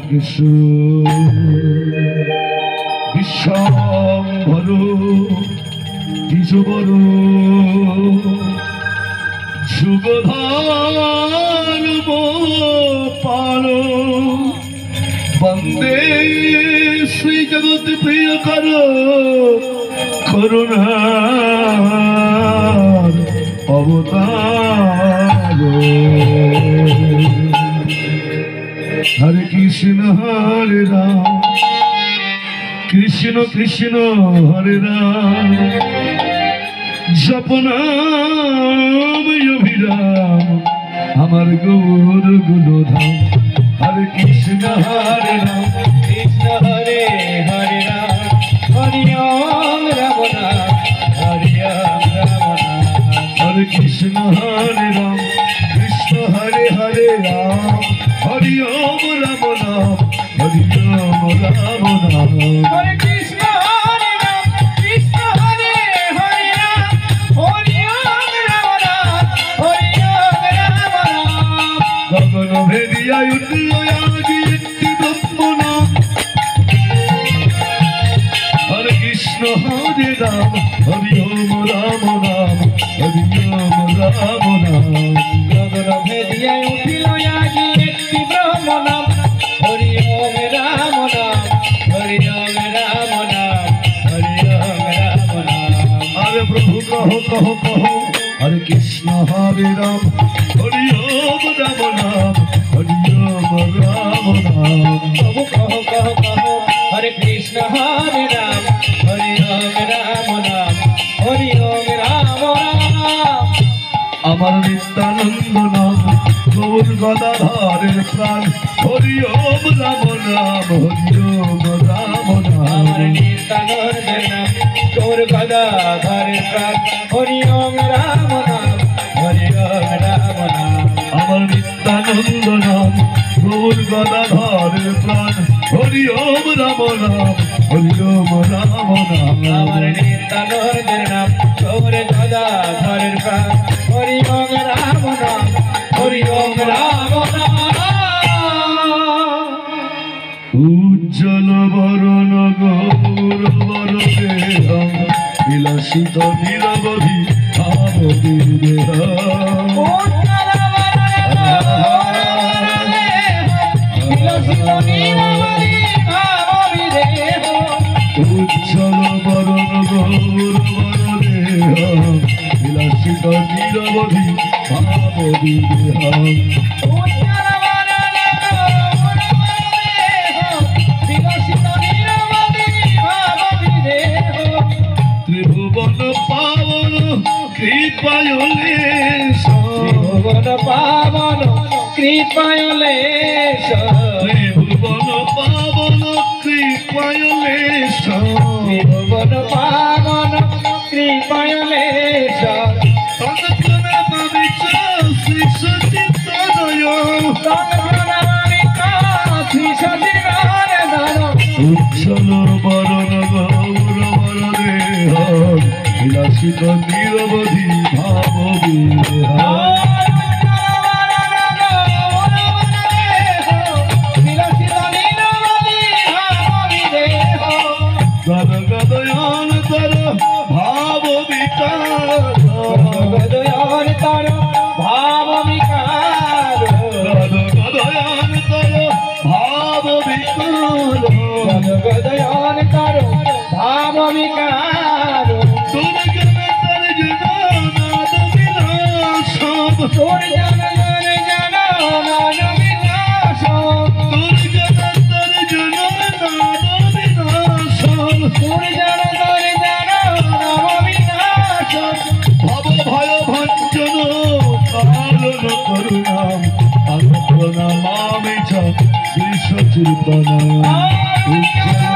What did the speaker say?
কৃষ্ণ বিশ্বম্ভর দ্বিজবর যুগধর পাল বন্দে শ্রী জগৎ প্রিয় কর করুণার অবতার। হরে কৃষ্ণ হরে রাম কৃষ্ণ কৃষ্ণ হরে রাম জপনাম অভিরাম আমার গৌর গুণধাম। হরে কৃষ্ণ হরে রাম কৃষ্ণ হরে হরে রাম হরি ওম রাম নাম হরি ওম রাম নাম। হরে কৃষ্ণ হরে রাম কৃষ্ণ হরে হরে রাম হরি ওম রাম নাম হরি ওম রাম নাম। হরে কৃষ্ণ হরে রাম কৃষ্ণ হরে হরে রাম হরি ওম রাম নাম হরি ওম রাম নাম। গগন ভেদিয়া উঠল আজি একটি ব্রহ্ম নাম। হরে কৃষ্ণ হরে রাম হরি ওম রাম নাম হরি ওম রাম নাম। গগন ভেদিয়া উঠিল আজি একটি ব্রহ্ম নাম হরি ওম রাম নাম হরি ওম রাম নাম হরি ওম রাম নাম। হরে প্রভু কহ কহ কহ হরে কৃষ্ণ হরে রাম হরি ওম রাম নাম হরি ওম রাম নাম। প্রভু কহ কহ কহ হরে কৃষ্ণ হরে রাম হরি ওম রাম নাম হরি ওম রাম নাম। আমার নিত্যানন্দ নাম গৌর গদাধরের প্রাণ হরি ওম রাম নাম হরি ওম রাম নাম। আমার নিত্যানন্দের নাম গৌর গদাধরের প্রাণ হরি ওম রাম নাম হরি ওম রাম নাম। আমার নিত্যানন্দ নাম গৌর গদাধরের প্রাণ হরি ওম রাম নাম হরি ওম রাম আমার নাম। নিত্যানন্দের নাম গৌর গদাধরের প্রাণ হরি ওম রাম নাম হরি ওম রাম নাম। উজ্জ্বল বরণ গৌর বর দেহম বিলাসিত নিরবধি ভাবতীর দেহম। উজ্জ্বল বরণ গৌর বর দেহম বিলাসিত নিরবধি ভাবতীর দেহম। ত্রিভুবন পাবন কৃপায়লেশ পাবন কৃপায়লেশ ত্রিভুবন পাবন কৃপায়লেশ ত্রিভুবন পাবন কৃপায়লেশ তৎপ্রণামিচ শ্রী সচিত্তনয় উজ্জ্বল বরণ গৌর বর দেহ বিলাসিত নিরবধি ভাব বিদেহ। গদ গদয়ন তর ভাব বিকার তার ভাব বিকার গদ গদয়ন তর ভাব বিকার গদয়ন তার ভাব বিকার দুর্জন তর্জন নাদ বিনাশ তোর জন জন মান বিনাশ দুর্জন তর্জন নাদ বিনাশ তোর জন নাম বিনাশ ভব ভয় ভঞ্জন কারণ করুণাম আত্মনামামি চ শ্রী সচিতনয় উজ্জ্বল